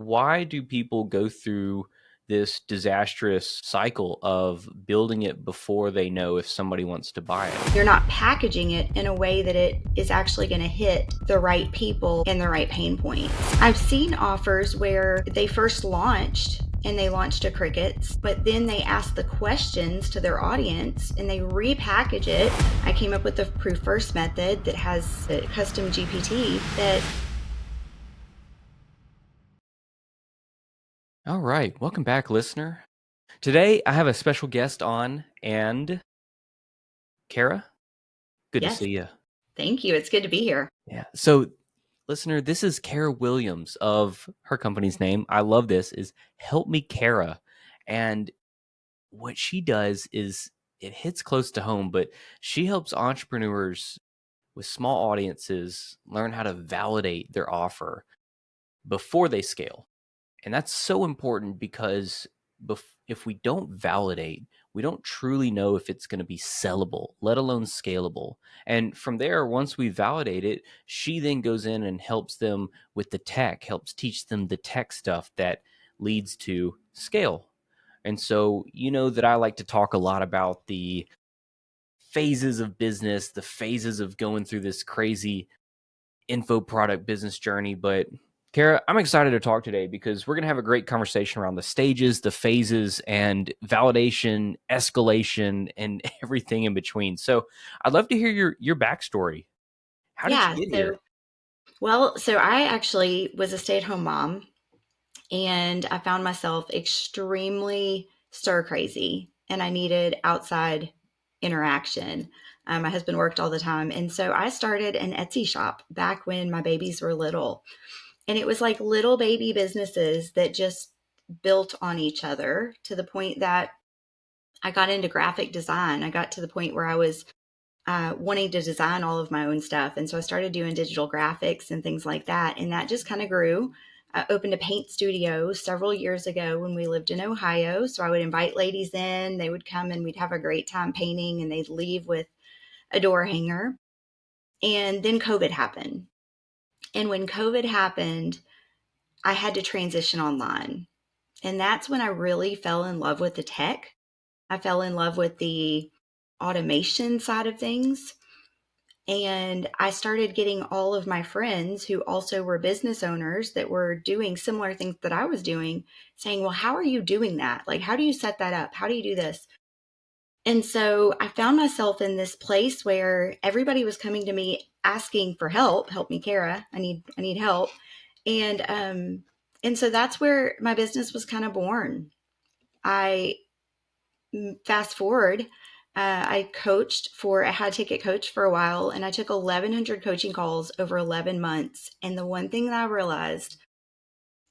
why do people go through this disastrous cycle of building it before they know if somebody wants to buy it? You're not packaging it in a way that it is actually going to hit the right people and the right pain points. I've seen offers where they first launched and they launched to crickets, but then they ask the questions to their audience and they repackage it. I came up with the proof first method that has a custom GPT that. All right, welcome back, listener. Today I have a special guest on, and Kara, good to Yes, see you. thank you. It's good to be here. Yeah. So, listener, this is Kara Williams of her company's name. I love this is Help Me Kara. And what she does is it hits close to home, but she helps entrepreneurs with small audiences learn how to validate their offer before they scale. And that's so important because if we don't validate, we don't truly know if it's going to be sellable, let alone scalable. And from there, once we validate it, she then goes in and helps them with the tech, helps teach them the tech stuff that leads to scale. And so, you know that I like to talk a lot about the phases of business, the phases of going through this crazy info product business journey. But Kara, I'm excited to talk today because we're going to have a great conversation around the stages, the phases, and validation, escalation, and everything in between. So I'd love to hear your backstory. How did you Yeah. get So, here? so I actually was a stay-at-home mom and I found myself extremely stir crazy and I needed outside interaction. My husband worked all the time. And so I started an Etsy shop back when my babies were little. And it was like little baby businesses that just built on each other to the point that I got into graphic design. I got to the point where I was wanting to design all of my own stuff. And so I started doing digital graphics and things like that. And that just kind of grew. I opened a paint studio several years ago when we lived in Ohio. So I would invite ladies in, they would come and we'd have a great time painting and they'd leave with a door hanger. And then COVID happened. And when COVID happened, I had to transition online. And that's when I really fell in love with the tech. I fell in love with the automation side of things. And I started getting all of my friends who also were business owners that were doing similar things that I was doing, saying, well, how are you doing that? Like, how do you set that up? How do you do this? And so I found myself in this place where everybody was coming to me asking for help. Help me, Kara. I need help. And so that's where my business was kind of born. I fast forward, I coached for a high ticket coach for a while, and I took 1,100 coaching calls over 11 months. And the one thing that I realized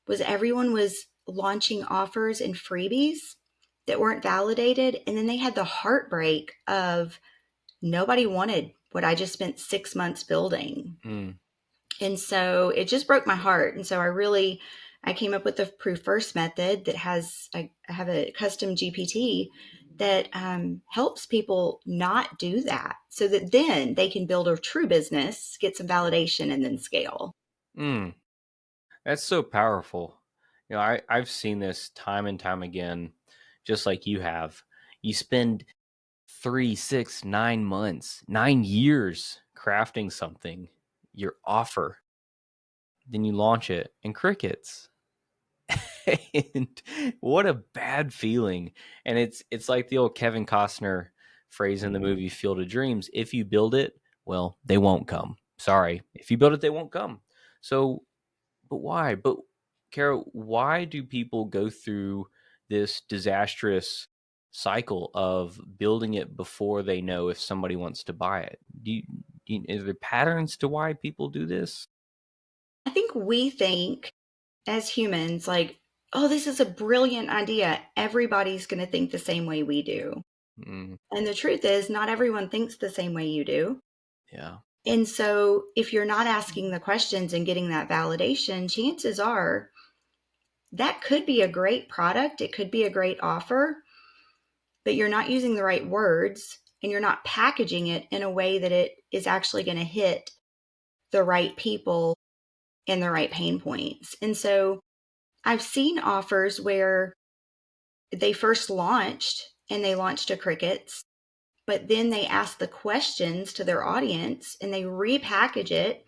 was everyone was launching offers and freebies that weren't validated. And then they had the heartbreak of nobody wanted what I just spent 6 months building. Mm. And so it just broke my heart. And so I came up with the proof first method that I have a custom GPT that helps people not do that so that then they can build a true business, get some validation, and then scale. Mm. That's so powerful. I've seen this time and time again, just like you have. You spend 3, 6, 9 months, 9 years crafting something, your offer, then you launch it and crickets. And what a bad feeling. And it's like the old Kevin Costner phrase in the movie Field of Dreams: if you build it, well, they won't come. Sorry, if you build it, they won't come. So but why? But Kara, why do people go through this disastrous cycle of building it before they know if somebody wants to buy it? Is there patterns to why people do this? I think we think as humans, like, oh, this is a brilliant idea. Everybody's going to think the same way we do. Mm, And the truth is, not everyone thinks the same way you do. yeah. And so, if you're not asking the questions and getting that validation, chances are that could be a great product. It could be a great offer, but you're not using the right words and you're not packaging it in a way that it is actually going to hit the right people and the right pain points. And so, I've seen offers where they first launched and they launched to crickets, but then they ask the questions to their audience and they repackage it.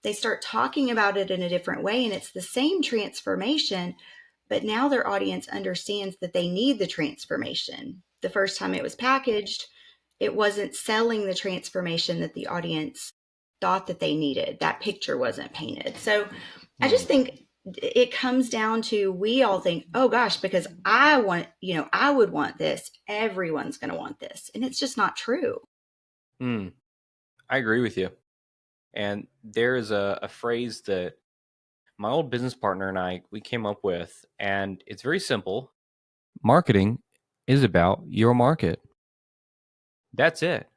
They start talking about it in a different way, and it's the same transformation, but now their audience understands that they need the transformation. The first time it was packaged, it wasn't selling the transformation that the audience thought that they needed. That picture wasn't painted. So I Hmm. just think it comes down to, we all think, oh gosh, because I want, I would want this, everyone's going to want this. And it's just not true. Hmm. I agree with you. And there's a phrase that my old business partner and I we came up with, and it's very simple. Marketing is about your market. That's it.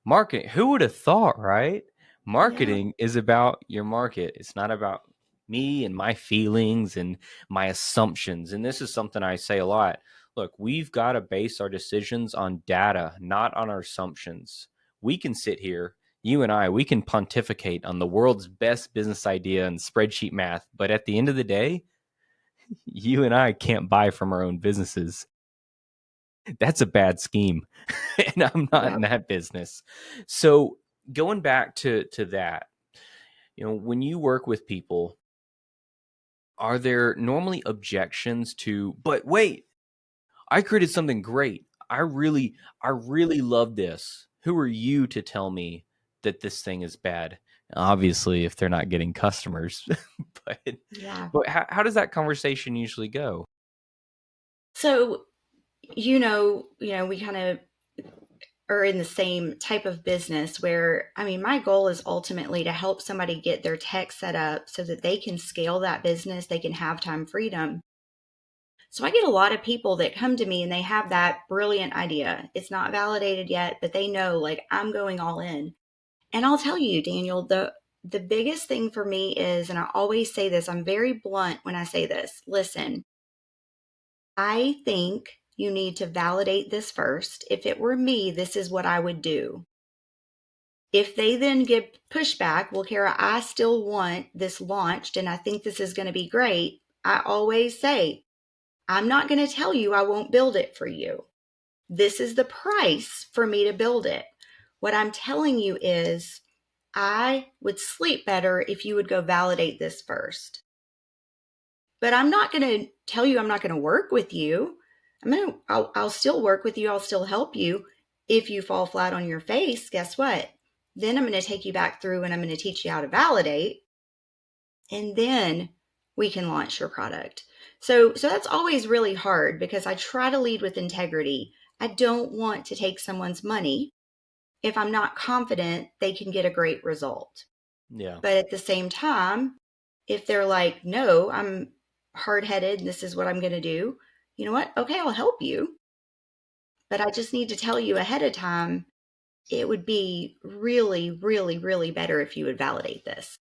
Marketing, who would have thought, right? Yeah. Marketing is about your market. It's not about me and my feelings and my assumptions. And this is something I say a lot. Look, we've got to base our decisions on data, not on our assumptions. We can sit here, you and I, we can pontificate on the world's best business idea and spreadsheet math. But at the end of the day, you and I can't buy from our own businesses. That's a bad scheme. And I'm not in Yep. that business. So going back to that, when you work with people, are there normally objections to, but wait, I created something great. I really love this. Who are you to tell me that this thing is bad? Obviously, if they're not getting customers. but Yeah. but how does that conversation usually go? So, we kind of are in the same type of business where, I mean, my goal is ultimately to help somebody get their tech set up so that they can scale that business, they can have time freedom. So I get a lot of people that come to me and they have that brilliant idea. It's not validated yet, but they know, like, I'm going all in. And I'll tell you, Daniel, the biggest thing for me is, and I always say this, I'm very blunt when I say this. Listen, I think you need to validate this first. If it were me, this is what I would do. If they then give pushback, well, Kara, I still want this launched and I think this is going to be great. I always say, I'm not going to tell you I won't build it for you. This is the price for me to build it. What I'm telling you is, I would sleep better if you would go validate this first. But I'm not going to tell you I'm not going to work with you. I'll still work with you. I'll still help you. If you fall flat on your face, guess what? Then I'm going to take you back through and I'm going to teach you how to validate. And then we can launch your product. So that's always really hard because I try to lead with integrity. I don't want to take someone's money if I'm not confident they can get a great result. Yeah. But at the same time, if they're like, no, I'm hard headed, this is what I'm going to do, you know what? Okay, I'll help you. But I just need to tell you ahead of time, it would be really, really, really better if you would validate this.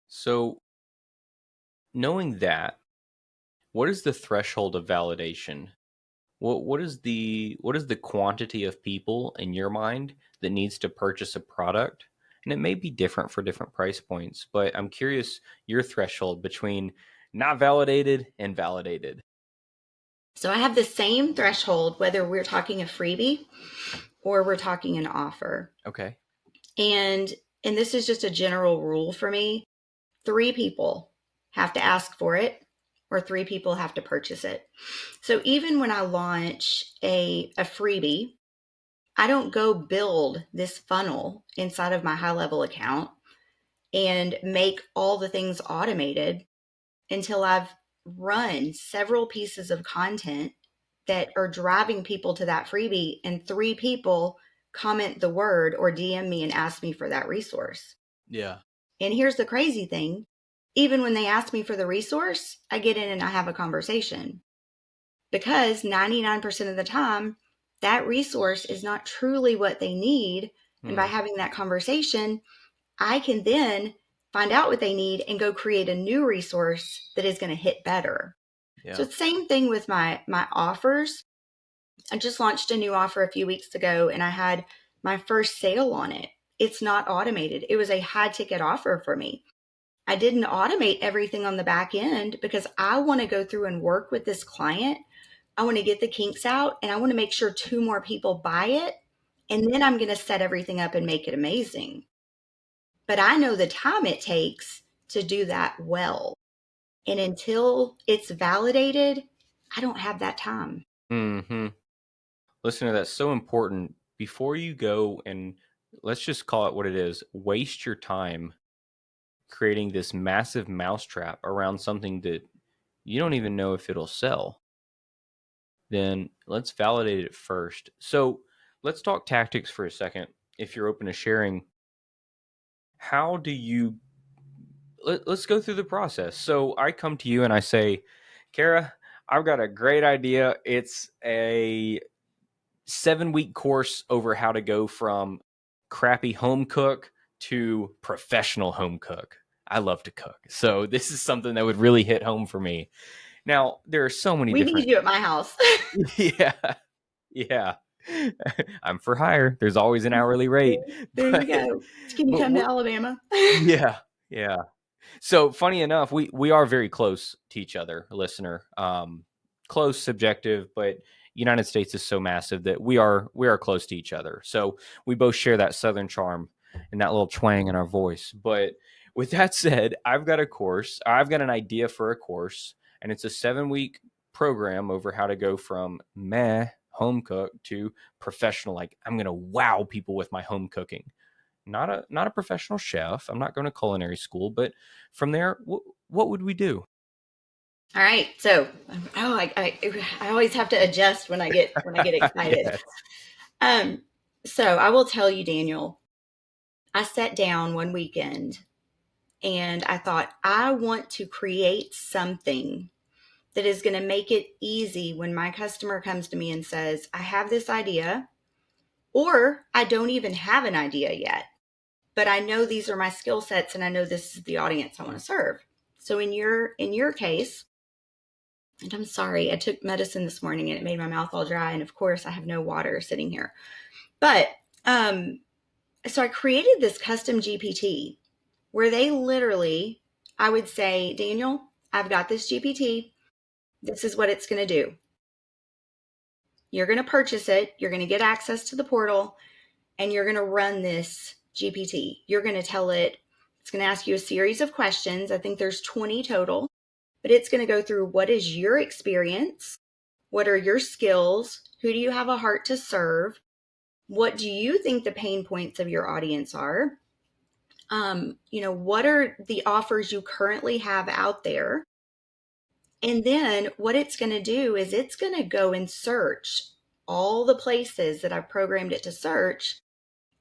So knowing that, what is the threshold of validation? What is the quantity of people in your mind that needs to purchase a product? And it may be different for different price points, but I'm curious your threshold between not validated and validated. So I have the same threshold whether we're talking a freebie or we're talking an offer. Okay. And and this is just a general rule for me. 3 people have to ask for it or 3 people have to purchase it. So even when I launch a freebie, I don't go build this funnel inside of my high level account and make all the things automated until I've run several pieces of content that are driving people to that freebie and 3 people comment the word or DM me and ask me for that resource. Yeah. And here's the crazy thing. Even when they ask me for the resource, I get in and I have a conversation because 99% of the time, that resource is not truly what they need. And by Hmm. having that conversation, I can then find out what they need and go create a new resource that is going to hit better. So Yeah. it's the same thing with my offers. I just launched a new offer a few weeks ago and I had my first sale on it. It's not automated. It was a high ticket offer for me. I didn't automate everything on the back end because I want to go through and work with this client. I want to get the kinks out and I want to make sure two more people buy it. And then I'm going to set everything up and make it amazing. But I know the time it takes to do that well. And until it's validated, I don't have that time. Mm-hmm. Listener, that's so important. Before you go and let's just call it what it is, waste your time creating this massive mousetrap around something that you don't even know if it'll sell, then let's validate it first. So let's talk tactics for a second. If you're open to sharing, how do you, let's go through the process. So I come to you and I say, Kara, I've got a great idea. It's a 7-week course over how to go from crappy home cook to professional home cook. I love to cook. So this is something that would really hit home for me. Now, there are so many We need different you at my house. yeah. Yeah. I'm for hire. There's always an hourly rate. There you But go. Can you but come to what Alabama? yeah. Yeah. So funny enough, we are very close to each other, listener. Close, subjective, but United States is so massive that we are close to each other. So we both share that Southern charm and that little twang in our voice. But with that said, I've got a course. I've got an idea for a course, and it's a 7-week program over how to go from meh home cook to professional. Like I'm gonna wow people with my home cooking, not a professional chef. I'm not going to culinary school, but from there, what would we do? All right. So, I always have to adjust when I get excited. Yes. Um, so I will tell you, Daniel, I sat down one weekend and I thought, I want to create something that is going to make it easy when my customer comes to me and says, I have this idea, or I don't even have an idea yet, but I know these are my skill sets and I know this is the audience I want to serve. So in your case, and I'm sorry, I took medicine this morning and it made my mouth all dry. And of course, I have no water sitting here. But um, so I created this custom GPT where they literally, I would say, Daniel, I've got this GPT. This is what it's going to do. You're going to purchase it. You're going to get access to the portal and you're going to run this GPT. You're going to tell it, it's going to ask you a series of questions. I think there's 20 total, but it's going to go through what is your experience? What are your skills? Who do you have a heart to serve? What do you think the pain points of your audience are? What are the offers you currently have out there? And then what it's going to do is it's going to go and search all the places that I've programmed it to search,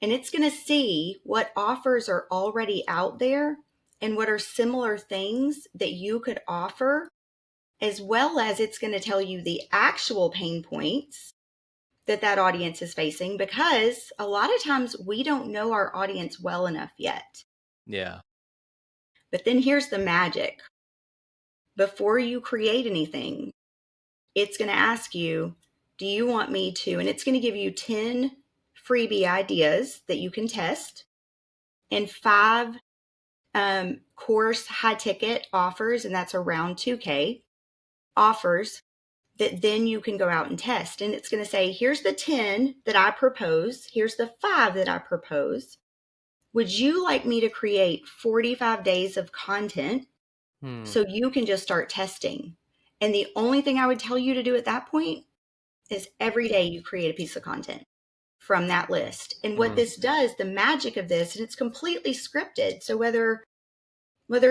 and it's going to see what offers are already out there and what are similar things that you could offer, as well as it's going to tell you the actual pain points that audience is facing, because a lot of times we don't know our audience well enough yet. Yeah. But then here's the magic. Before you create anything, it's going to ask you, do you want me to? And it's going to give you 10 freebie ideas that you can test and 5 course high ticket offers, and that's around 2K offers that then you can go out and test. And it's going to say, here's the 10 that I propose. Here's the 5 that I propose. Would you like me to create 45 days of content Hmm. so you can just start testing? And the only thing I would tell you to do at that point is every day you create a piece of content from that list. And what Hmm. this does, the magic of this, and it's completely scripted. So whether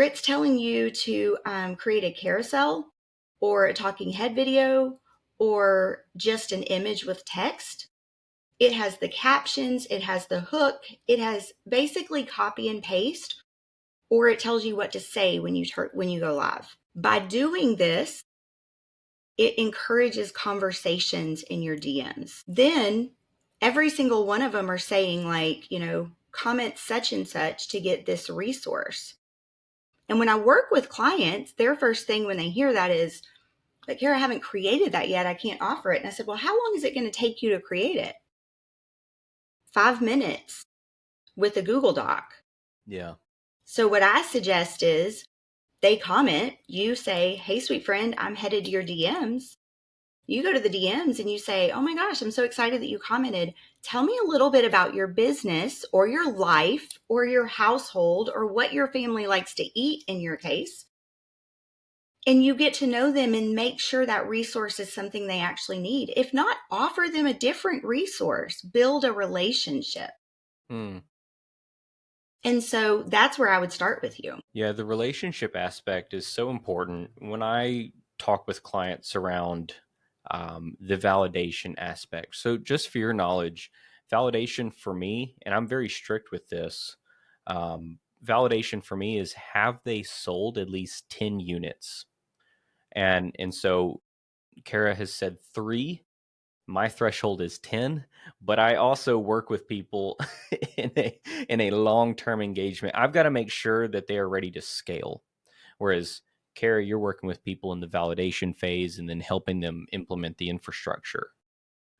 it's telling you to create a carousel or a talking head video or just an image with text, it has the captions, it has the hook, it has basically copy and paste, or it tells you what to say when you go live. By doing this, it encourages conversations in your DMs. Then every single one of them are saying, like, comment such and such to get this resource. And when I work with clients, their first thing when they hear that is, like, Kara, I haven't created that yet. I can't offer it. And I said, well, how long is it going to take you to create it? 5 minutes with a Google Doc. Yeah. So, what I suggest is they comment, you say, "Hey, sweet friend, I'm headed to your DMs." You go to the DMs and you say, "Oh my gosh, I'm so excited that you commented. Tell me a little bit about your business or your life or your household or what your family likes to eat in your case." And you get to know them and make sure that resource is something they actually need. If not, offer them a different resource, build a relationship. Hmm. And so that's where I would start with you. Yeah, the relationship aspect is so important. When I talk with clients around the validation aspect, so just for your knowledge, validation for me, and I'm very strict with this, validation for me is have they sold at least 10 units? And so Kara has said three. My threshold is 10, but I also work with people in a long-term engagement. I've got to make sure that they are ready to scale. Whereas Kara, you're working with people in the validation phase and then helping them implement the infrastructure.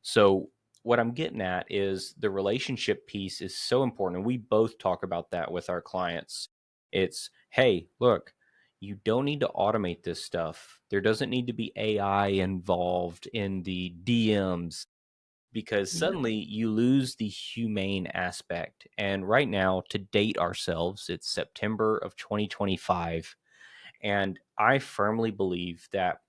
So what I'm getting at is the relationship piece is so important. And we both talk about that with our clients. It's, hey, look, you don't need to automate this stuff. There doesn't need to be AI involved in the DMs because Yeah. suddenly you lose the humane aspect. And right now, to date ourselves, it's September of 2025. And I firmly believe that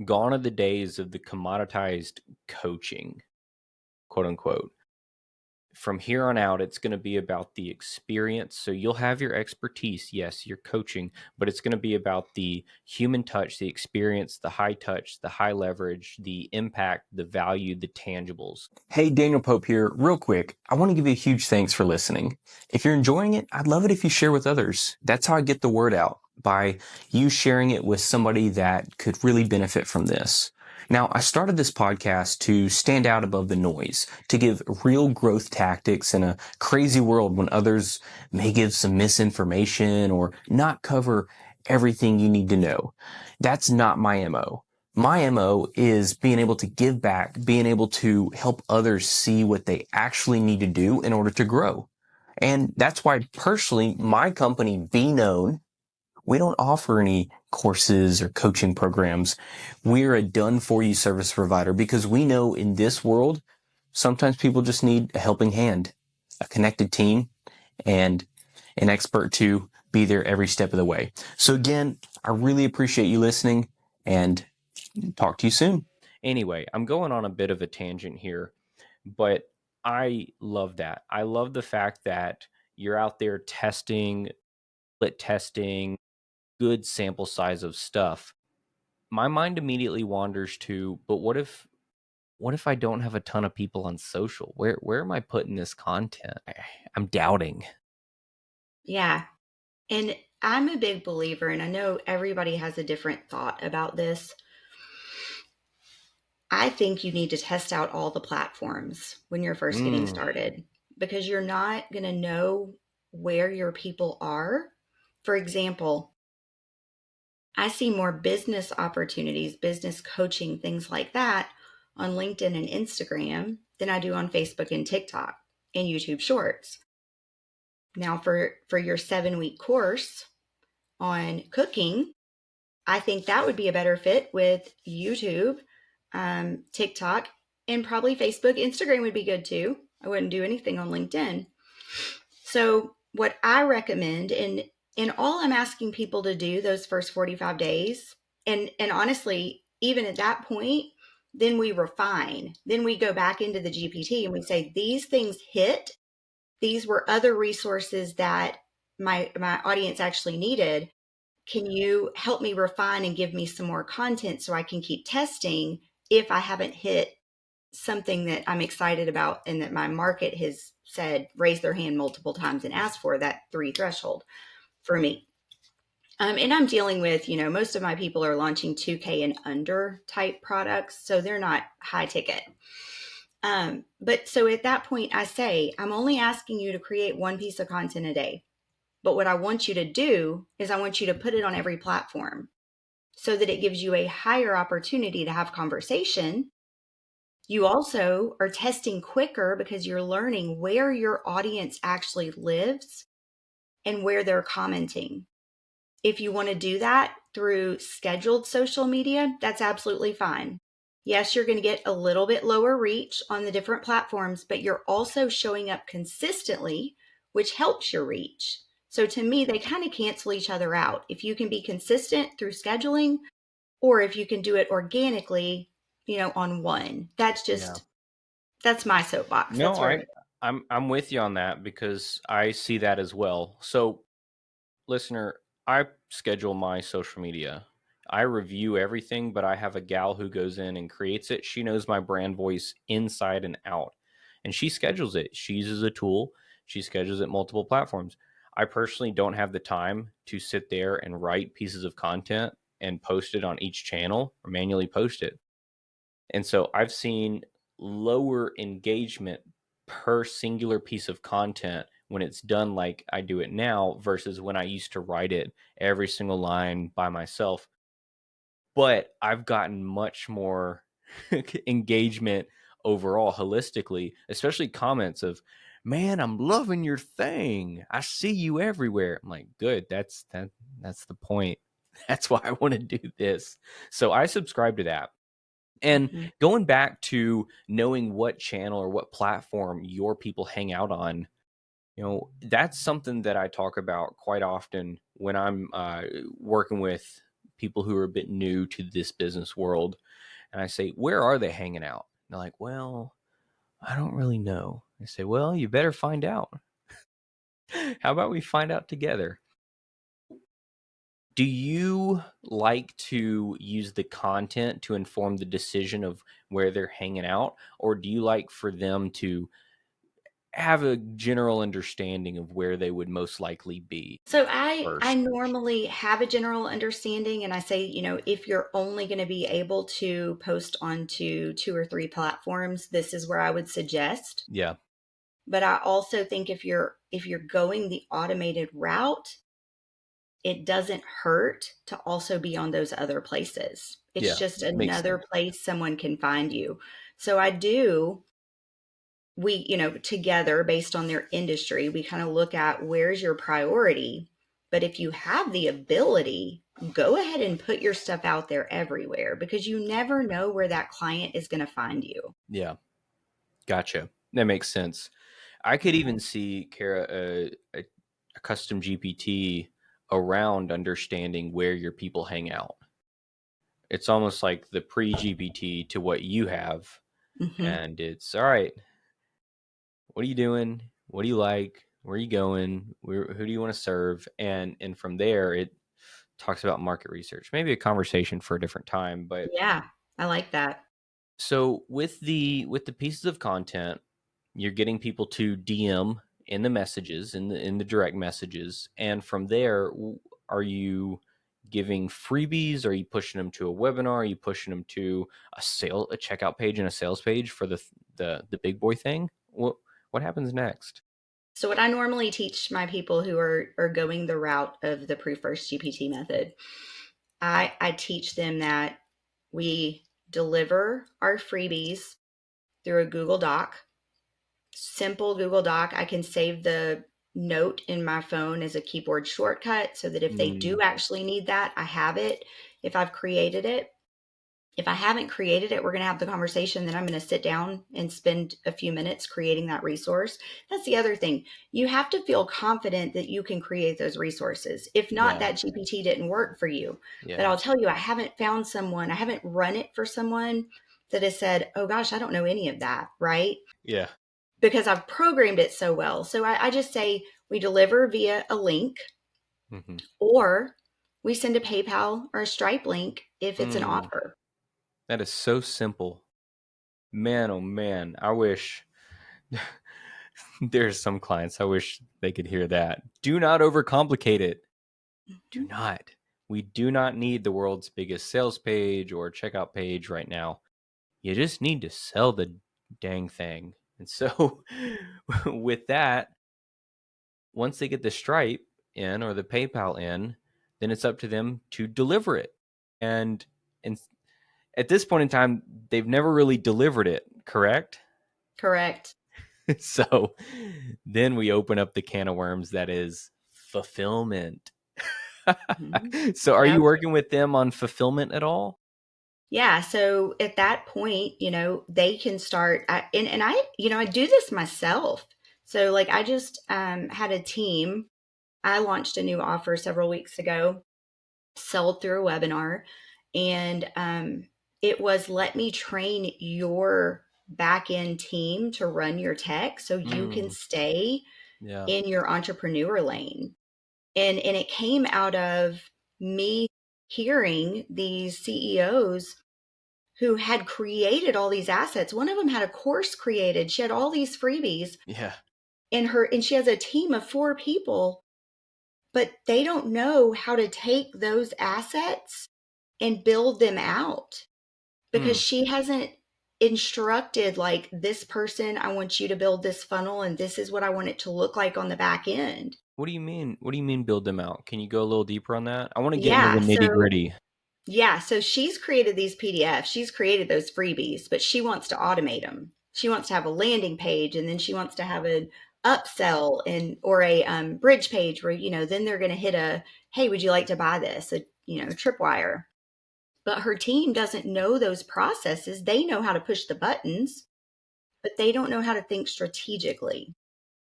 gone are the days of the commoditized coaching, quote unquote. From here on out, it's going to be about the experience. So you'll have your expertise, yes, your coaching, but it's going to be about the human touch, the experience, the high touch, the high leverage, the impact, the value, the tangibles. Hey, Daniel Pope here. Real quick, I want to give you a huge thanks for listening. If you're enjoying it, I'd love it if you share with others. That's how I get the word out, by you sharing it with somebody that could really benefit from this. Now, I started this podcast to stand out above the noise, to give real growth tactics in a crazy world when others may give some misinformation or not cover everything you need to know. That's not my MO. My MO is being able to give back, being able to help others see what they actually need to do in order to grow. And that's why personally, my company, Be Known, we don't offer any courses or coaching programs. We're a done for you service provider because we know in this world, sometimes people just need a helping hand, a connected team, and an expert to be there every step of the way. So again, I really appreciate you listening and talk to you soon. Anyway, I'm going on a bit of a tangent here, but I love that. I love the fact that you're out there testing, split testing, good sample size of stuff. My mind immediately wanders to, but what if I don't have a ton of people on social? Where am I putting this content? I'm doubting. Yeah. And I'm a big believer, and I know everybody has a different thought about this. I think you need to test out all the platforms when you're first getting Mm, started because you're not going to know where your people are. For example, I see more business opportunities, business coaching, things like that on LinkedIn and Instagram than I do on Facebook and TikTok and YouTube Shorts. Now, for your 7-week course on cooking, I think that would be a better fit with YouTube, TikTok, and probably Facebook. Instagram would be good too. I wouldn't do anything on LinkedIn. So, what I recommend, and all I'm asking people to do those first 45 days, and honestly, even at that point, then we refine. Then we go back into the GPT and we say, these things hit. These were other resources that my audience actually needed. Can you help me refine and give me some more content so I can keep testing if I haven't hit something that I'm excited about and that my market has said raise their hand multiple times and asked for that 3 threshold for me. And I'm dealing with, most of my people are launching 2K and under type products, so they're not high ticket. But so at that point, I say, I'm only asking you to create one piece of content a day. But what I want you to do is I want you to put it on every platform so that it gives you a higher opportunity to have conversation. You also are testing quicker because you're learning where your audience actually lives and where they're commenting. If you want to do that through scheduled social media, that's absolutely fine. Yes, you're going to get a little bit lower reach on the different platforms, but you're also showing up consistently, which helps your reach. So to me, they kind of cancel each other out. If you can be consistent through scheduling, or if you can do it organically, on one. Yeah. That's my soapbox. No, That's where I'm with you on that because I see that as well. So, listener, I schedule my social media. I review everything, but I have a gal who goes in and creates it. She knows my brand voice inside and out, and she schedules it. She uses a tool. She schedules it multiple platforms. I personally don't have the time to sit there and write pieces of content and post it on each channel or manually post it. And so I've seen lower engagement per singular piece of content when it's done like I do it now versus when I used to write it every single line by myself. But I've gotten much more engagement overall holistically, especially comments of, "Man, I'm loving your thing. I see you everywhere." I'm like, "Good. That's the point. That's why I want to do this." So I subscribe to that. And Mhm. going back to knowing what channel or what platform your people hang out on, that's something that I talk about quite often when I'm working with people who are a bit new to this business world. And I say, "Where are they hanging out?" And they're like, "Well, I don't really know." I say, "Well, you better find out." How about we find out together? Do you like to use the content to inform the decision of where they're hanging out, or do you like for them to have a general understanding of where they would most likely be So I first? normally have a general understanding, and I say, if you're only going to be able to post onto two or three platforms, this is where I would suggest. Yeah, But I also think if you're going the automated route, it doesn't hurt to also be on those other places. It's yeah, just makes another sense. place someone can find you. So together based on their industry, we kind of look at where's your priority. But if you have the ability, go ahead and put your stuff out there everywhere because you never know where that client is going to find you. Yeah, gotcha. That makes sense. I could even see, Kara, a custom GPT around understanding where your people hang out. It's almost like the pre GPT to what you have. Hmm. And it's all right. What are you doing? What do you like? Where are you going? Who do you want to serve? And from there, it talks about market research. Maybe a conversation for a different time. But Yeah, I like that. so with the pieces of content, you're getting people to DM in the messages in the direct messages, and from there, are you giving freebies? Are you pushing them to a webinar? Are you pushing them to a checkout page and a sales page for the big boy thing? What happens next? So what I normally teach my people who are going the route of the proof first GPT method, I teach them that we deliver our freebies through a Google Doc, simple Google Doc. I can save the note in my phone as a keyboard shortcut so that if they Mm, do actually need that, I have it if I've created it. If I haven't created it, we're going to have the conversation. Then I'm going to sit down and spend a few minutes creating that resource. That's the other thing. You have to feel confident that you can create those resources. If not, yeah, that GPT didn't work for you. But yeah, I'll tell you, I haven't run it for someone that has said, oh gosh, I don't know any of that, right? yeah. Because I've programmed it so well. So I just say we deliver via a link Hmm. or we send a PayPal or a Stripe link if it's an Mm, offer. that is so simple. Man, oh man, I wish there's some clients I wish they could hear that. Do not overcomplicate it. Do Mhm. not. We do not need the world's biggest sales page or checkout page right now. You just need to sell the dang thing. And so, with that, once they get the Stripe in or the PayPal in, then it's up to them to deliver it. And at this point in time, they've never really delivered it, correct? Correct. So then we open up the can of worms that is Fulfillment. Mhm. So are you Yep. working with them on fulfillment at all? Yeah. So at that point, they can start, and I, I do this myself. So like I just had a team. I launched a new offer several weeks ago, sold through a webinar, and it was let me train your back end team to run your tech so you can Mm, stay yeah. in your entrepreneur lane. And it came out of me hearing these CEOs who had created all these assets. One of them had a course created. She had all these freebies Yeah. in her, and she has a team of 4 people, but they don't know how to take those assets and build them out because Hmm. she hasn't instructed like this person, I want you to build this funnel and this is what I want it to look like on the back end. What do you mean? What do you mean build them out? Can you go a little deeper on that? I want to get into the Yeah, nitty so gritty. Yeah, so she's created these PDFs. She's created those freebies, but she wants to automate them. She wants to have a landing page, and then she wants to have an upsell and or a bridge page where then they're going to hit a, hey, would you like to buy this? A tripwire. But her team doesn't know those processes. They know how to push the buttons, but they don't know how to think strategically.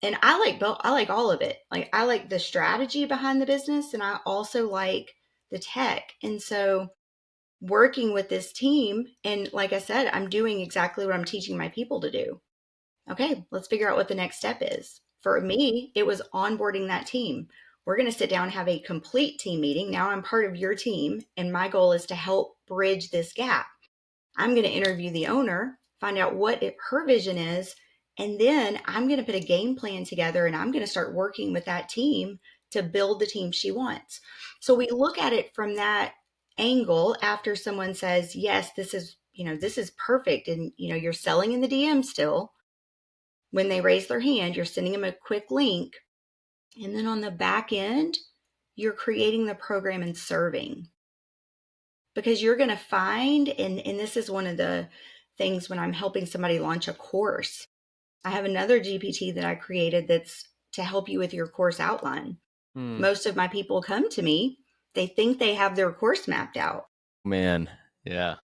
And I like both. I like all of it. Like I like the strategy behind the business, and I also like the tech. And so working with this team. And like I said, I'm doing exactly what I'm teaching my people to do. Okay, let's figure out what the next step is. For me, it was onboarding that team. We're going to sit down and have a complete team meeting. Now I'm part of your team, and my goal is to help bridge this gap. I'm going to interview the owner, find out what her vision is, and then I'm going to put a game plan together and I'm going to start working with that team to build the team she wants. So we look at it from that angle after someone says, "Yes, this is perfect." And you're selling in the DM still. When they raise their hand, you're sending them a quick link. And then on the back end, you're creating the program and serving because you're going to find, and this is one of the things when I'm helping somebody launch a course. I have another GPT that I created that's to help you with your course outline. Hmm. Most of my people come to me, they think they have their course mapped out. Man. Yeah.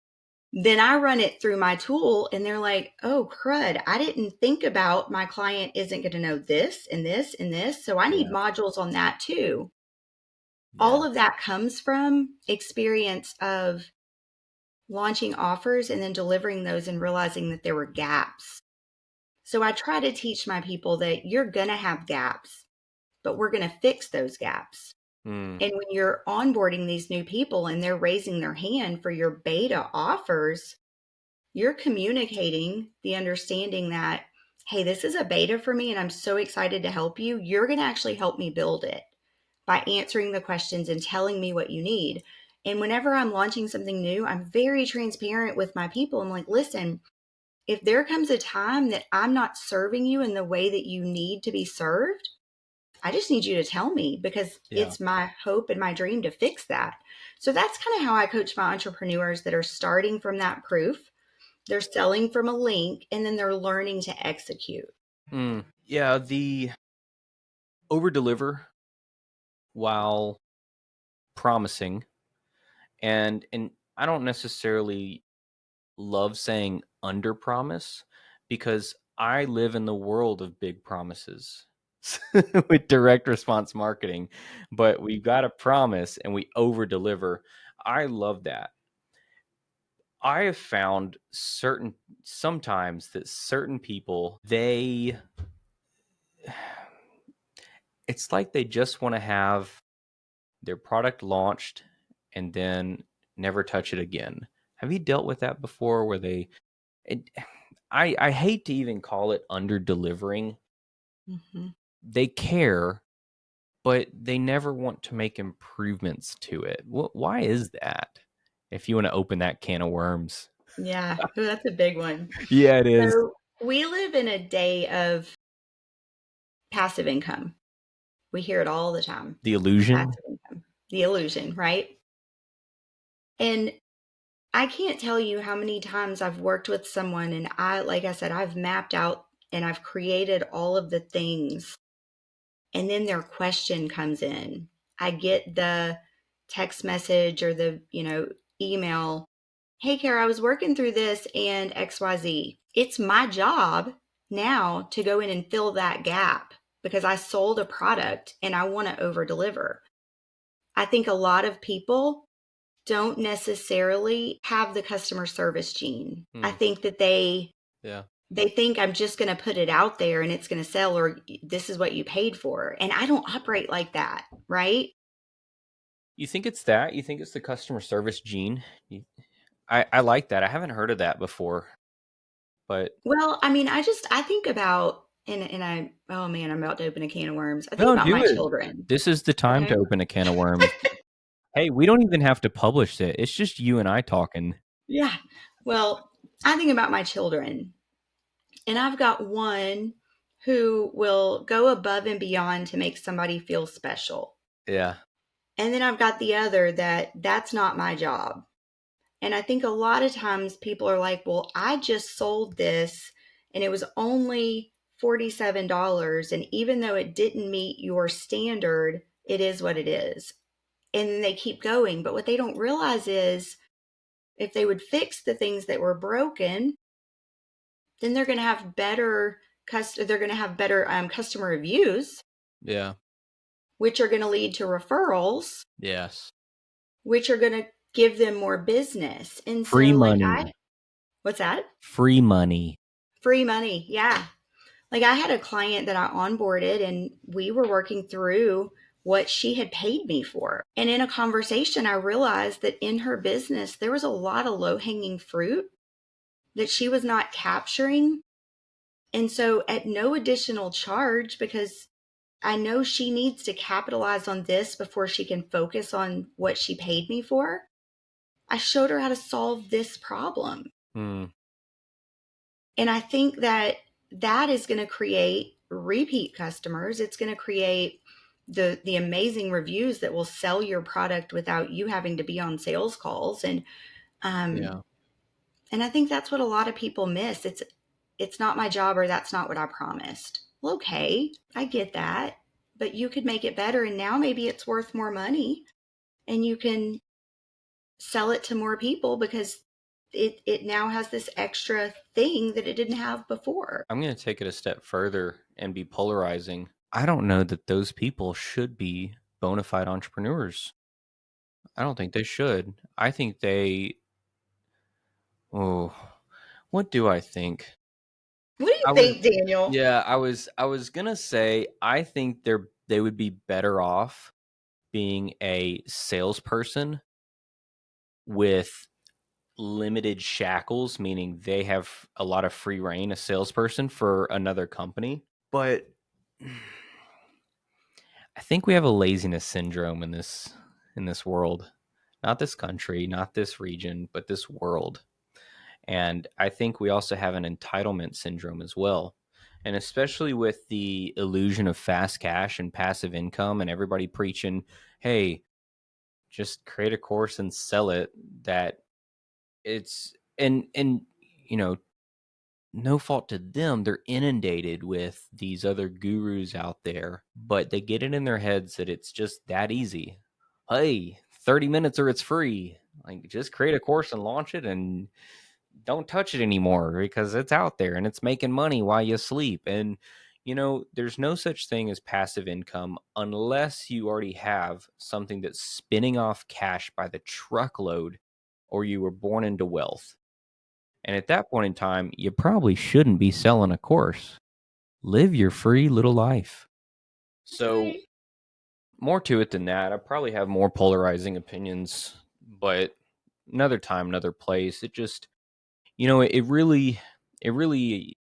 Then I run it through my tool and they're like, oh, crud, I didn't think about my client isn't going to know this and this and this. So I need Yeah. modules on that too. Yeah. All of that comes from experience of launching offers and then delivering those and realizing that there were gaps. So I try to teach my people that you're going to have gaps, but we're going to fix those gaps. Hmm. And when you're onboarding these new people and they're raising their hand for your beta offers, you're communicating the understanding that, hey, this is a beta for me and I'm so excited to help you. You're going to actually help me build it by answering the questions and telling me what you need. And whenever I'm launching something new, I'm very transparent with my people. I'm like, listen, if there comes a time that I'm not serving you in the way that you need to be served, I just need you to tell me because Yeah. it's my hope and my dream to fix that. So that's kind of how I coach my entrepreneurs that are starting from that proof. They're selling from a link and then they're learning to execute. Hmm. Yeah. The over deliver while promising, and I don't necessarily love saying under promise because I live in the world of big promises with direct response marketing, but we've got a promise and we over deliver. I love that. I have found sometimes that certain people, it's like they just want to have their product launched and then never touch it again. Have you dealt with that before where it, I hate to even call it under delivering. Mhm. They care, but they never want to make improvements to it. Why is that? If you want to open that can of worms. Yeah, ooh, that's a big one. Yeah, it is. So we live in a day of passive income. We hear it all the time. The illusion. Passive income, the illusion, right? And I can't tell you how many times I've worked with someone and like I said, I've mapped out and I've created all of the things and then their question comes in. I get the text message or the, email. Hey, Kara, I was working through this and XYZ. It's my job now to go in and fill that gap because I sold a product and I want to over deliver. I think a lot of people don't necessarily have the customer service gene. I think that Yeah. they think I'm just going to put it out there and it's going to sell, or this is what you paid for. And I don't operate like that, right? You think it's that? You think it's the customer service gene? I like that. I haven't heard of that before, but Well, I mean, I think about, and I, oh man, I'm about to open a can of worms. I think no, about do my it. children. This is the time Okay. to open a can of worms. Hey, we don't even have to publish it. It's just you and I talking. Yeah. Well, I think about my children, and I've got one who will go above and beyond to make somebody feel special. Yeah. And then I've got the other that's not my job. And I think a lot of times people are like, well, I just sold this and it was only $47. And even though it didn't meet your standard, it is what it is. And then they keep going. But what they don't realize is if they would fix the things that were broken, then they're going to have better customer reviews, Yeah. which are going to lead to referrals, Yes. which are going to give them more business. And Free so, money. what's that? Free money. Free money. Yeah. Like I had a client that I onboarded and we were working through what she had paid me for. And in a conversation, I realized that in her business, there was a lot of low hanging fruit that she was not capturing. And so, at no additional charge, because I know she needs to capitalize on this before she can focus on what she paid me for, I showed her how to solve this problem. Hmm. And I think that that is going to create repeat customers. It's going to create the amazing reviews that will sell your product without you having to be on sales calls. Yeah. Um and I think that's what a lot of people miss. It's not my job, or that's not what I promised. Well, okay, I get that. But you could make it better, and now maybe it's worth more money and you can sell it to more people because it now has this extra thing that it didn't have before. I'm going to take it a step further and be polarizing. I don't know that those people should be bona fide entrepreneurs. I don't think they should. I think oh, what do I think? What do you I was, think, Daniel? yeah, I was going to say, I think they would be better off being a salesperson with limited shackles, meaning they have a lot of free reign, a salesperson for another company. But I think we have a laziness syndrome in this world. Not this country, not this region, but this world. And I think we also have an entitlement syndrome as well. And especially with the illusion of fast cash and passive income and everybody preaching, hey, just create a course and sell it, that it's and you know, no fault to them, they're inundated with these other gurus out there, but they get it in their heads that it's just that easy. Hey, 30 minutes or it's free. Like, just create a course and launch it and don't touch it anymore because it's out there and it's making money while you sleep. And there's no such thing as passive income unless you already have something that's spinning off cash by the truckload, or you were born into wealth. And at that point in time, you probably shouldn't be selling a course. Live your free little life. So, Right. more to it than that. I probably have more polarizing opinions, but another time, another place. It just, it really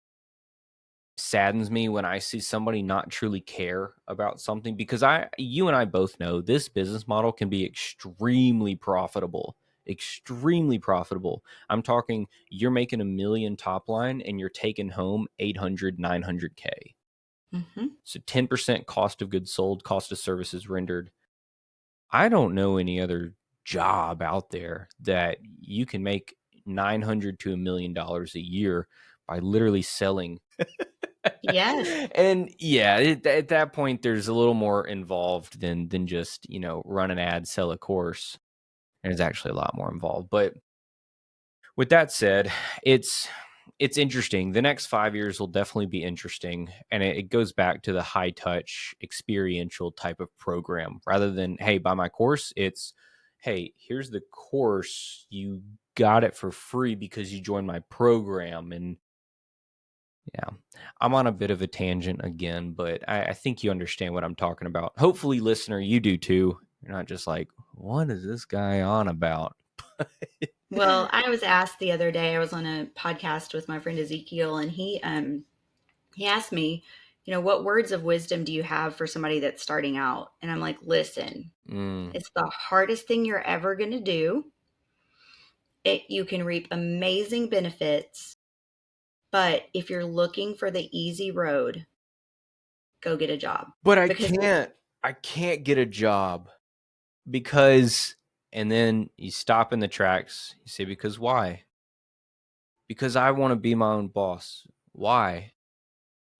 saddens me when I see somebody not truly care about something, because you and I both know this business model can be extremely profitable. Extremely profitable. I'm talking, you're making 1 million top line and you're taking home 800, 900K. Mm-hmm. So 10% cost of goods sold, cost of services rendered. I don't know any other job out there that you can make 900 to $1 million a year by literally selling Yes. And yeah, at that point, there's a little more involved than just, run an ad, sell a course. There's actually a lot more involved. But with that said, it's it's interesting. The next 5 years will definitely be interesting, and it goes back to the high touch, experiential type of program rather than hey, buy my course. It's hey, here's the course. You got it for free because you joined my program, and yeah, I'm on a bit of a tangent again, but I think you understand what I'm talking about. Hopefully, listener, you do too. You're not just like, what is this guy on about? Well, I was asked the other day, I was on a podcast with my friend Ezekiel, and he asked me, what words of wisdom do you have for somebody that's starting out? And I'm like, listen, Mm. it's the hardest thing you're ever going to do. You can reap amazing benefits, but if you're looking for the easy road, go get a job. But I Because can't get a job because, and then you stop in the tracks. You say, because why? Because I want to be my own boss. Why?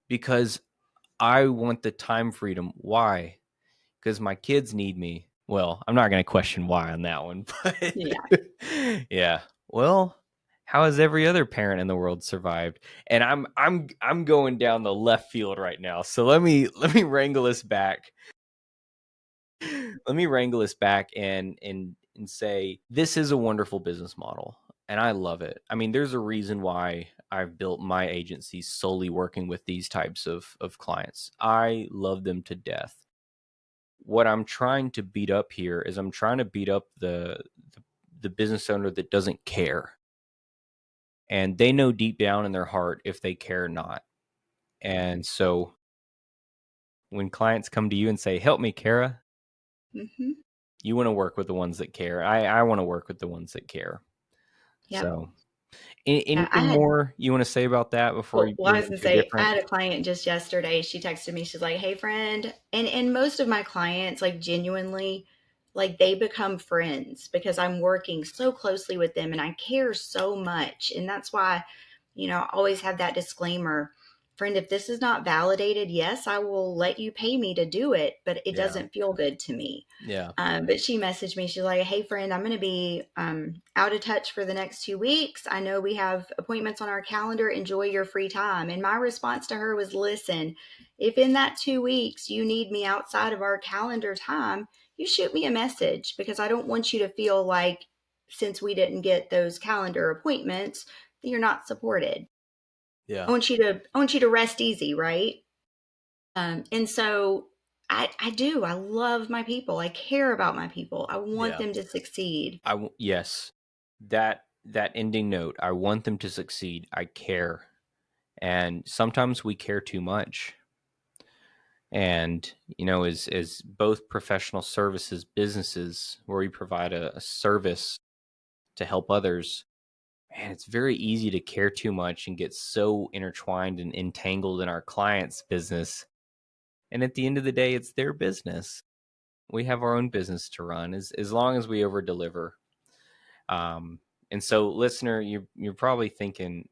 Because I want the time freedom. Why? Because my kids need me. Well, I'm not going to question why on that one, but yeah, yeah. Well, how has every other parent in the world survived? And I'm going down the left field right now. So let me wrangle us back. Let me wrangle us back and say this is a wonderful business model and I love it. I mean, there's a reason why I've built my agency solely working with these types of clients. I love them to death. What I'm trying to beat up here is I'm trying to beat up the business owner that doesn't care. And they know deep down in their heart if they care or not. And so when clients come to you and say, "Help me, Kara," hmm you want to work with the ones that care. I want to work with the ones that care. yep. So, Yeah, I anything had more you want to say about that before Well, you well, I move was gonna into a say, I different? had a client just yesterday. She texted me. She's like, "Hey, friend," and most of my clients, like genuinely, like they become friends because I'm working so closely with them and I care so much, and that's why, I always have that disclaimer, friend. If this is not validated, yes, I will let you pay me to do it, but it Yeah, doesn't feel good to me. yeah, But she messaged me. She's like, "Hey, friend, I'm going to be out of touch for the next 2 weeks. I know we have appointments on our calendar. Enjoy your free time." And my response to her was, "Listen, if in that 2 weeks you need me outside of our calendar time, you shoot me a message because I don't want you to feel like since we didn't get those calendar appointments, that you're not supported. yeah, I want you to rest easy, right?" And so I do. I love my people. I care about my people. I want yeah. them to succeed. Yes, that ending note. I want them to succeed. I care, and sometimes we care too much. And as both professional services businesses where we provide a service to help others, man, it's very easy to care too much and get so intertwined and entangled in our clients' business. And at the end of the day, it's their business. We have our own business to run as long as we over deliver. Um, and so, listener, you're probably thinking,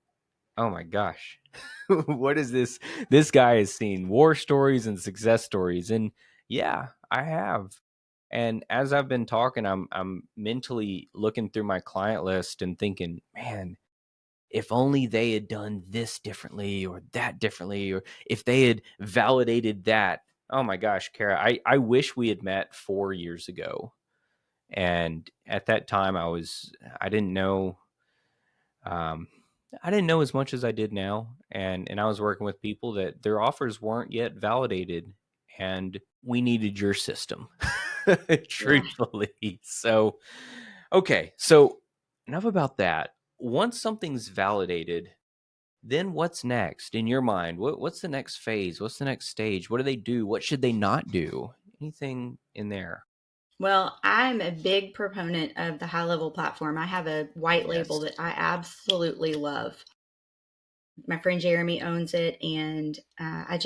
"Oh my gosh, what is this? This guy has seen war stories and success stories." And yeah, I have. And as I've been talking, I'm mentally looking through my client list and thinking, man, if only they had done this differently or that differently, or if they had validated that. Oh my gosh, Kara, I wish we had met 4 years ago. And at that time, I didn't know, um, I didn't know as much as I did now. And I was working with people that their offers weren't yet validated. And we needed your system, Yeah. truthfully. So, okay. So, enough about that. Once something's validated, then what's next in your mind? What's the next phase? What's the next stage? What do they do? What should they not do? Anything in there? Well, I'm a big proponent of the high level platform. I have a white label Yes. that I absolutely love. My friend Jeremy owns it. And I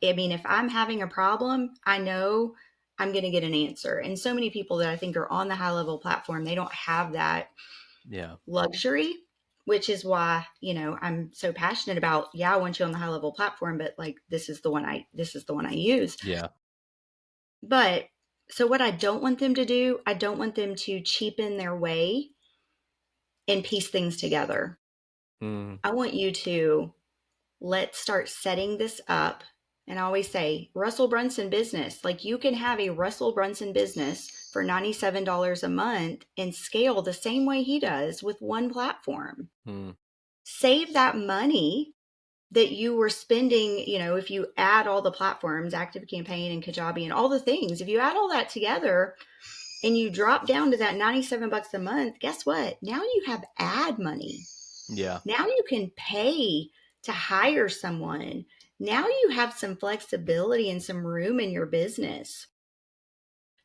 mean, if I'm having a problem, I know I'm going to get an answer. And so many people that I think are on the high level platform, they don't have that Yeah. luxury. which is why, I'm so passionate about, I want you on the high level platform, but like, this is the one I use. Yeah. But so what I don't want them to do, I don't want them to cheapen their way and piece things together. Mm, I want you to let's start setting this up. And I always say, Russell Brunson business, like you can have a Russell Brunson business for $97 a month and scale the same way he does with one platform. mm, Save that money that you were spending, if you add all the platforms, Active Campaign and Kajabi and all the things, if you add all that together and you drop down to that 97 bucks a month, guess what? Now you have ad money. yeah. Now you can pay to hire someone. Now you have some flexibility and some room in your business.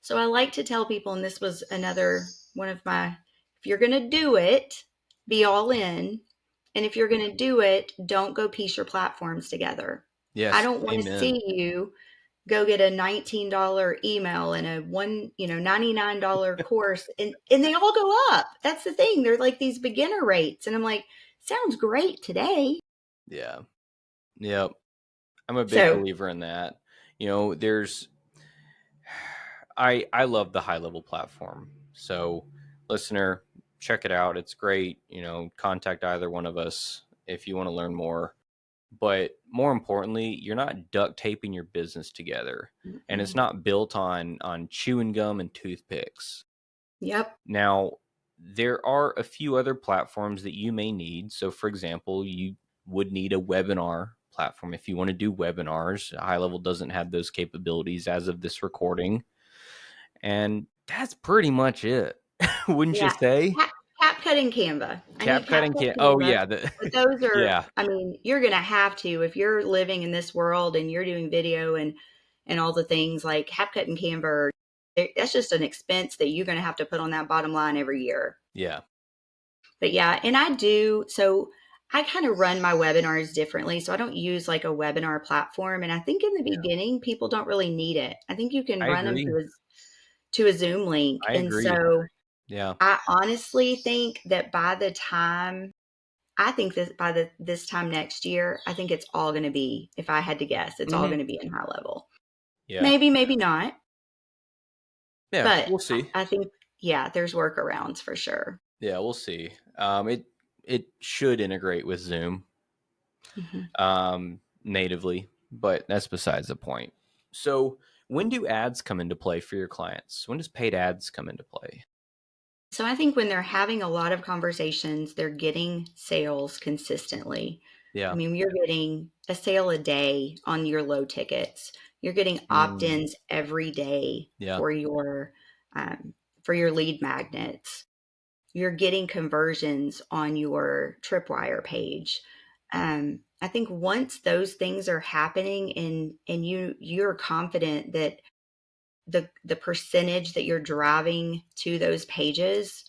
So I like to tell people, and this was another one of my, if you're going to do it, be all in. And if you're going to do it, don't go piece your platforms together. I Yes. don't want to Amen. see you go get a $19 email and a $99 course and they all go up. That's the thing. They're like these beginner rates. And I'm like, sounds great today. Yeah. Yep. I'm a big So believer in that. There's I love the high level platform. So, listener, check it out. It's great. Contact either one of us if you want to learn more. But more importantly, you're not duct taping your business together, and it's mm-mm. not built on chewing gum and toothpicks. Yep. Now, there are a few other platforms that you may need. So, for example, you would need a webinar platform if you want to do webinars. High Level doesn't have those capabilities as of this recording. And that's pretty much it. Wouldn't you Yeah. say? CapCut and Canva. I need CapCut and CapCut can. Oh Canva. yeah, But those are, yeah, I mean, you're going to have to, if you're living in this world and you're doing video and all the things like CapCut and Canva, that's just an expense that you're going to have to put on that bottom line every year. yeah. But yeah, and so I kind of run my webinars differently. So I don't use like a webinar platform. And I think in the beginning, people don't really need it. I think you can I run them agree. to a Zoom link. I And agree. so Yeah. I honestly think that I think that by this time next year, I think it's all going to be, if I had to guess, it's all Hmm. going to be in high level. Yeah. Maybe, maybe not. Yeah. But We'll see. I think, yeah, there's workarounds for sure. Yeah, we'll see. It should integrate with Zoom Mhm. natively, but that's besides the point. So, when do ads come into play for your clients? When does paid ads come into play? So I think when they're having a lot of conversations, they're getting sales consistently. I Yeah. mean, you're getting a sale a day on your low tickets. You're getting Mm, opt-ins every day yeah. for your lead magnets. You're getting conversions on your tripwire page. I think once those things are happening and you're confident that the percentage that you're driving to those pages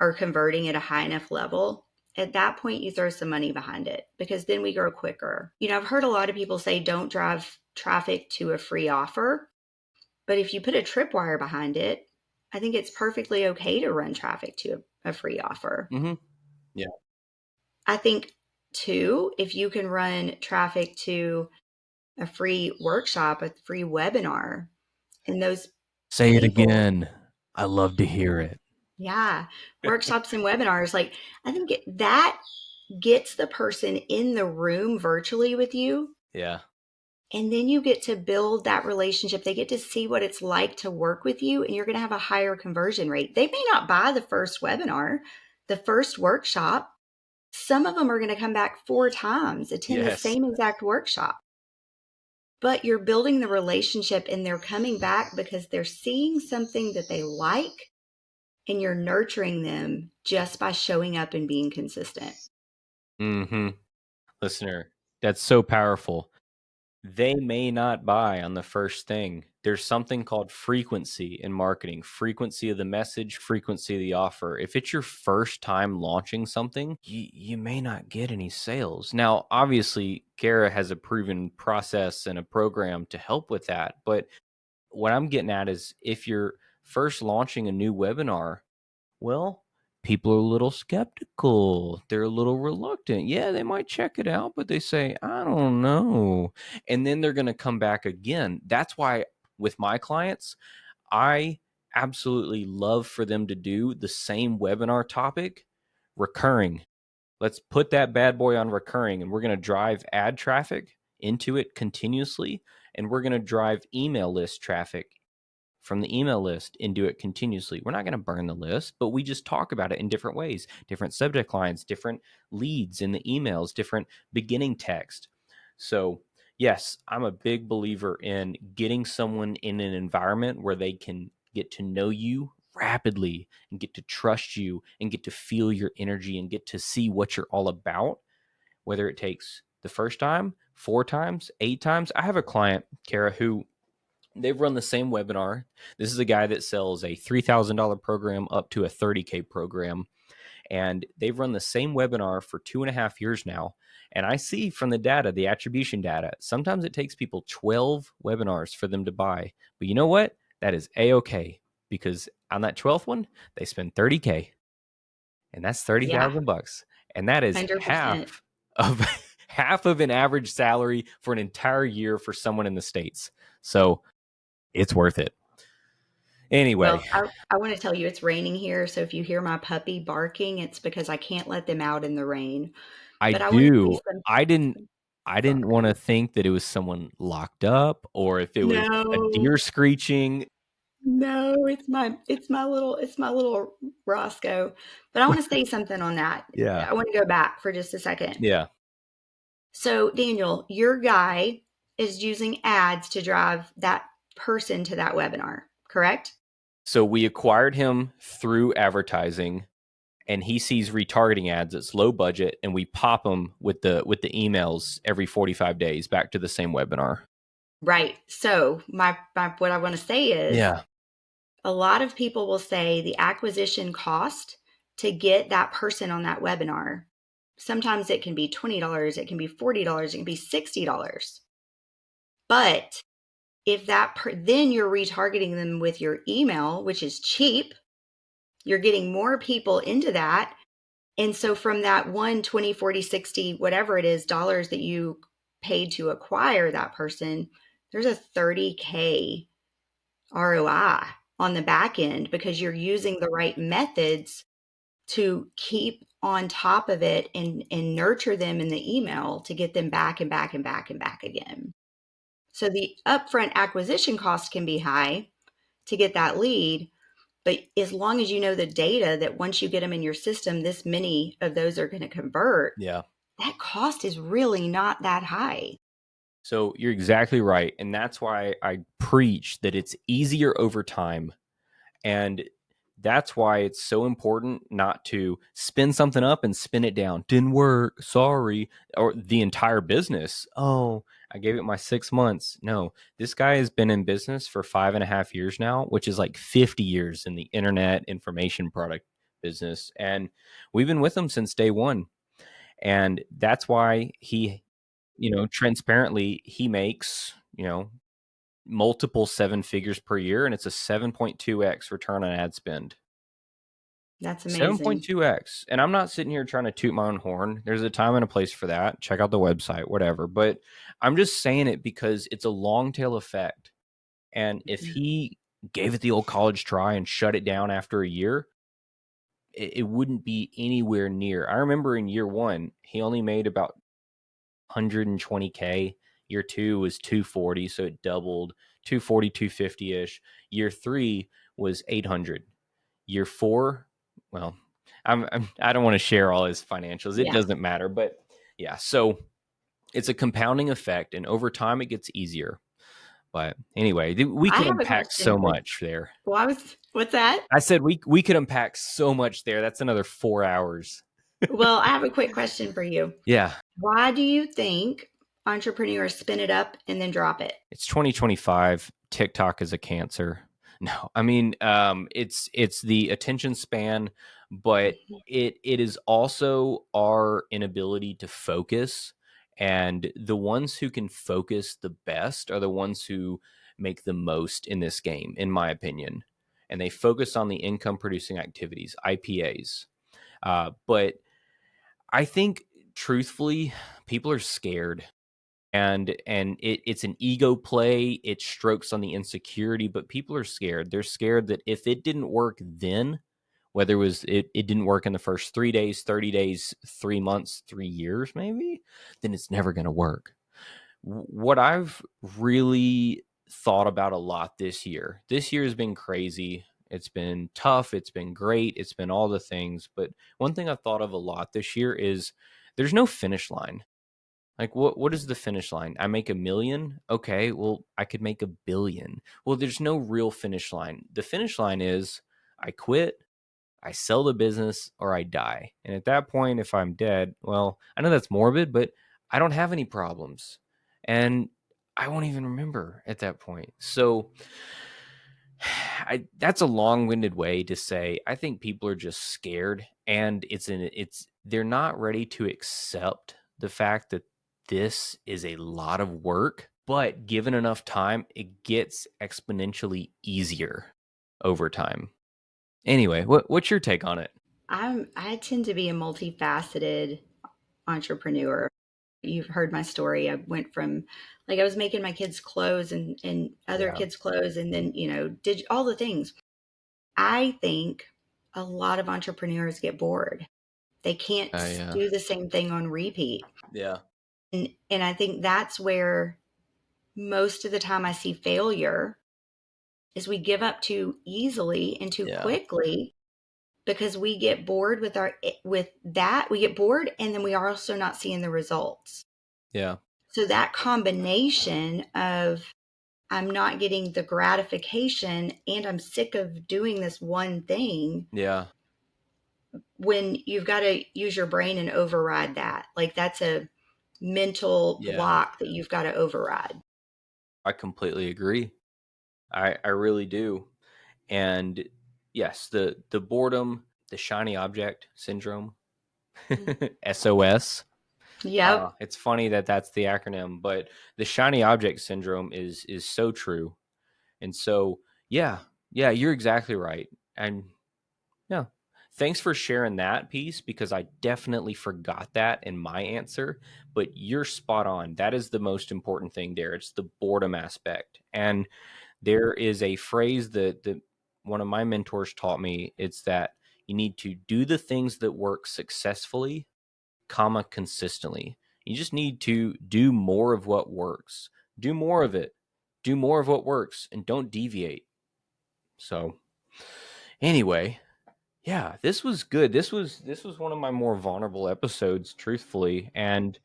are converting at a high enough level, at that point you throw some money behind it because then we grow quicker. I've heard a lot of people say don't drive traffic to a free offer, but if you put a tripwire behind it, I think it's perfectly okay to run traffic to a free offer. Hmm. Yeah. I think too, if you can run traffic to a free workshop, a free webinar, and those Say it people, again. I love to hear it. yeah, workshops and webinars, like I think that gets the person in the room virtually with you. Yeah. And then you get to build that relationship. They get to see what it's like to work with you, and you're going to have a higher conversion rate. They may not buy the first webinar, the first workshop. Some of them are going to come back 4 times, attend the Yes. same exact workshop. But you're building the relationship, and they're coming back because they're seeing something that they like, and you're nurturing them just by showing up and being consistent. Hmm. Listener, that's so powerful. They may not buy on the first thing. There's something called frequency in marketing, frequency of the message, frequency of the offer. If it's your first time launching something, you may not get any sales. Now, obviously, Kara has a proven process and a program to help with that. But what I'm getting at is if you're first launching a new webinar, well, people are a little skeptical. They're a little reluctant. Yeah, they might check it out, but they say, I don't know. And then they're going to come back again. That's why with my clients, I absolutely love for them to do the same webinar topic recurring. Let's put that bad boy on recurring, and we're going to drive ad traffic into it continuously, and we're going to drive email list traffic from the email list into it continuously. We're not going to burn the list, but we just talk about it in different ways, different subject lines, different leads in the emails, different beginning text. So, yes, I'm a big believer in getting someone in an environment where they can get to know you rapidly and get to trust you and get to feel your energy and get to see what you're all about, whether it takes the first time, 4 times, 8 times. I have a client, Kara, who they've run the same webinar. This is a guy that sells a $3,000 program up to a 30K program. And they've run the same webinar for 2.5 years now. And I see from the data, the attribution data, sometimes it takes people 12 webinars for them to buy. But you know what? That is A-okay, because on that 12th one, they spend 30K, and that's Yeah, $30,000. And that is 100%. of half of an average salary for an entire year for someone in the States. So it's worth it. Anyway, Well, I want to tell you it's raining here, so if you hear my puppy barking, it's because I can't let them out in the rain. I But I want to say do. some. I didn't want to Sorry. think that it was someone locked up or if it was a No, deer screeching. no, it's my little Roscoe. But I want to say something on that. Yeah. I want to go back for just a second. Yeah. So, Daniel, your guy is using ads to drive that person to that webinar, correct? So we acquired him through advertising, and he sees retargeting ads. It's low budget, and we pop him with the emails every 45 days back to the same webinar. Right. So, my what I want to say is Yeah. a lot of people will say the acquisition cost to get that person on that webinar. Sometimes it can be $20, it can be $40, it can be $60. But if then you're retargeting them with your email, which is cheap, you're getting more people into that. And so from that 20, 40, 60, whatever it is, dollars that you paid to acquire that person, there's a 30K ROI on the back end because you're using the right methods to keep on top of it and nurture them in the email to get them back and back and back and back again. So the upfront acquisition cost can be high to get that lead, but as long as you know the data that once you get them in your system, this many of those are going to convert, Yeah. that cost is really not that high. So you're exactly right. And that's why I preach that it's easier over time. And that's why it's so important not to spin something up and spin it down. Didn't work. Sorry. Or the entire business. Oh, I gave it my 6 months. No, this guy has been in business for 5.5 years now, which is like 50 years in the internet information product business. And we've been with him since day one. And that's why transparently, he makes, multiple 7 figures per year, and it's a 7.2x return on ad spend. That's amazing. 7.2x. And I'm not sitting here trying to toot my own horn. There's a time and a place for that. Check out the website, whatever. But I'm just saying it because it's a long tail effect. And if he gave it the old college try and shut it down after a year, it wouldn't be anywhere near. I remember in year one, he only made about 120K. Year two was 240, so it doubled. 240, 250-ish. Year three was 800. Year four, well, I don't want to share all his financials. It Yeah. doesn't matter, but yeah. So it's a compounding effect, and over time it gets easier. But anyway, we I could have a unpack question so for much there. well, what's that? I said we could unpack so much there. That's another 4 hours. Well, I have a quick question for you. Yeah. Why do you think entrepreneurs spin it up and then drop it? It's 2025. TikTok is a cancer. No, I mean, it's the attention span, but it is also our inability to focus. And the ones who can focus the best are the ones who make the most in this game, in my opinion. And they focus on the income producing activities, IPAs. But I think truthfully, people are scared. And it's an ego play. It strokes on the insecurity, but people are scared. They're scared that if it didn't work then, whether it didn't work in the first 3 days, 30 days, 3 months, 3 years maybe, then it's never going to work. What I've really thought about a lot this year. This year has been crazy. It's been tough, it's been great, it's been all the things, but one thing I've thought of a lot this year is there's no finish line. Like what is the finish line? I make 1 million. Okay, well, I could make 1 billion. Well, there's no real finish line. The finish line is I quit, I sell the business, or I die. And at that point, if I'm dead, well, I know that's morbid, but I don't have any problems. And I won't even remember at that point. So that's a long-winded way to say I think people are just scared, and they're not ready to accept the fact that this is a lot of work, but given enough time, it gets exponentially easier over time. Anyway, what's your take on it? I tend to be a multifaceted entrepreneur. You've heard my story. I went from like I was making my kids clothes and other Yeah. kids clothes and then, did all the things. I think a lot of entrepreneurs get bored. They can't Yeah. do the same thing on repeat. Yeah. And I think that's where most of the time I see failure is we give up too easily and too Yeah. quickly because we get bored with that. We get bored and then we are also not seeing the results. Yeah. So that combination of I'm not getting the gratification and I'm sick of doing this one thing, Yeah. when you've got to use your brain and override that. Like that's a mental Yeah. block that you've got to override. I completely agree. I really do. And yes, the boredom, the shiny object syndrome, SOS. Yep. It's funny that that's the acronym, but the shiny object syndrome is so true. And so, yeah, yeah, you're exactly right. And yeah, thanks for sharing that piece because I definitely forgot that in my answer. But you're spot on. That is the most important thing there. It's the boredom aspect. And there is a phrase that one of my mentors taught me. It's that you need to do the things that work successfully, comma, consistently. You just need to do more of what works. Do more of it. Do more of what works and don't deviate. So, anyway, yeah, this was good. This was one of my more vulnerable episodes, truthfully. And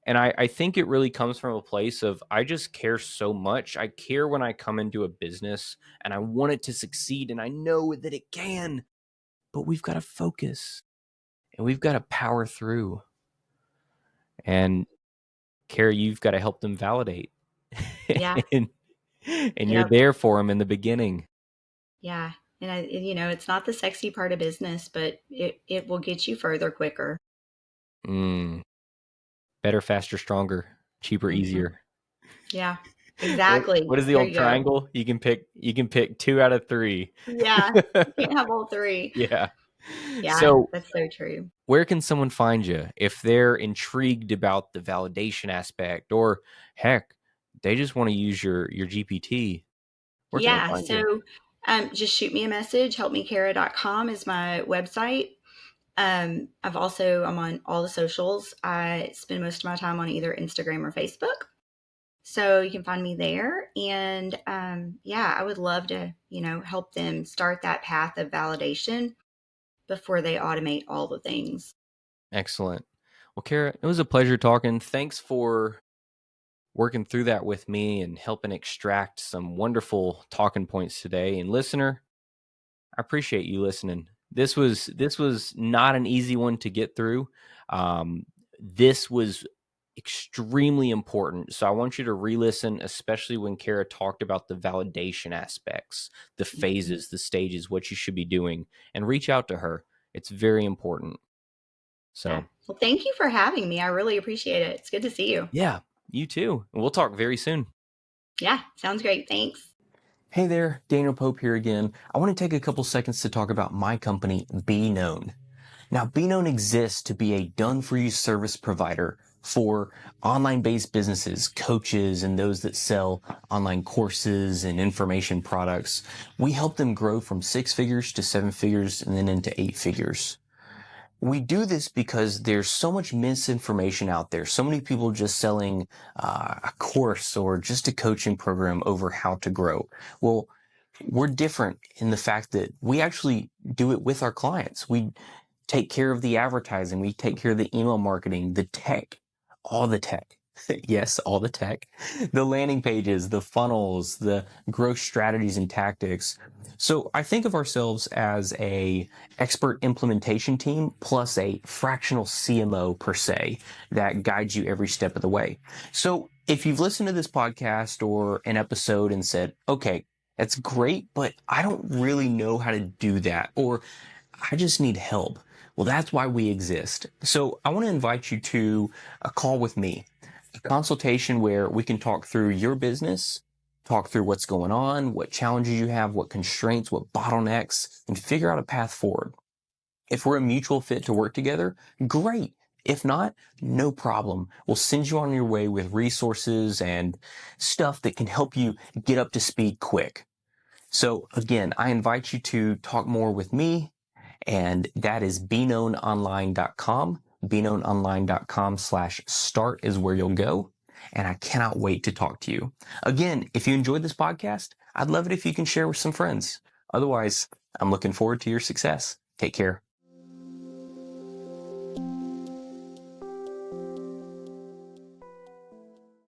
I think it really comes from a place of I just care so much. I care when I come into a business and I want it to succeed and I know that it can, but we've got to focus and we've got to power through. And Carrie, you've got to help them validate. Yeah. and, and you're Yep. there for them in the beginning. Yeah. It's not the sexy part of business, but it will get you further quicker. Mm, better, faster, stronger, cheaper, Hmm. easier. Yeah, What exactly. is the There old you go. triangle? You can pick 2 out of 3. Yeah. You can't have all three. Yeah. Yeah, So that's so true. where can someone find you if they're intrigued about the validation aspect, or heck, they just want to use your GPT? Where can they Yeah. find you? So just shoot me a message. Helpmekara.com is my website. I'm on all the socials. I spend most of my time on either Instagram or Facebook. So you can find me there. And yeah, I would love to, help them start that path of validation before they automate all the things. Excellent. Well, Kara, it was a pleasure talking. Thanks for working through that with me and helping extract some wonderful talking points today. And listener, I appreciate you listening. This was not an easy one to get through. This was extremely important. So I want you to re-listen, especially when Kara talked about the validation aspects, the Mhm. phases, the stages, what you should be doing, and reach out to her. It's very important. Yeah. So Well, thank you for having me. I really appreciate it. It's good to see you. yeah, you too. And we'll talk very soon. Yeah, sounds great. Thanks. Hey there, Daniel Pope here again. I want to take a couple seconds to talk about my company, Be Known. Now, BeKnown exists to be a done-for-you service provider for online-based businesses, coaches, and those that sell online courses and information products. We help them grow from 6 figures to 7 figures and then into 8 figures. We do this because there's so much misinformation out there. So many people just selling a course or just a coaching program over how to grow. Well, we're different in the fact that we actually do it with our clients. We take care of the advertising. We take care of the email marketing, the tech, all the tech. Yes, all the tech, the landing pages, the funnels, the growth strategies and tactics. So I think of ourselves as a expert implementation team plus a fractional CMO per se that guides you every step of the way. So if you've listened to this podcast or an episode and said, okay, that's great, but I don't really know how to do that, or I just need help. Well, that's why we exist. So I want to invite you to a call with me, a consultation where we can talk through your business, talk through what's going on, what challenges you have, what constraints, what bottlenecks, and figure out a path forward. If we're a mutual fit to work together, great. If not, no problem. We'll send you on your way with resources and stuff that can help you get up to speed quick. So again, I invite you to talk more with me, and that is beknownonline.com. beknownonline.com/start is where you'll go. And I cannot wait to talk to you. Again, if you enjoyed this podcast, I'd love it if you can share with some friends. Otherwise, I'm looking forward to your success. Take care.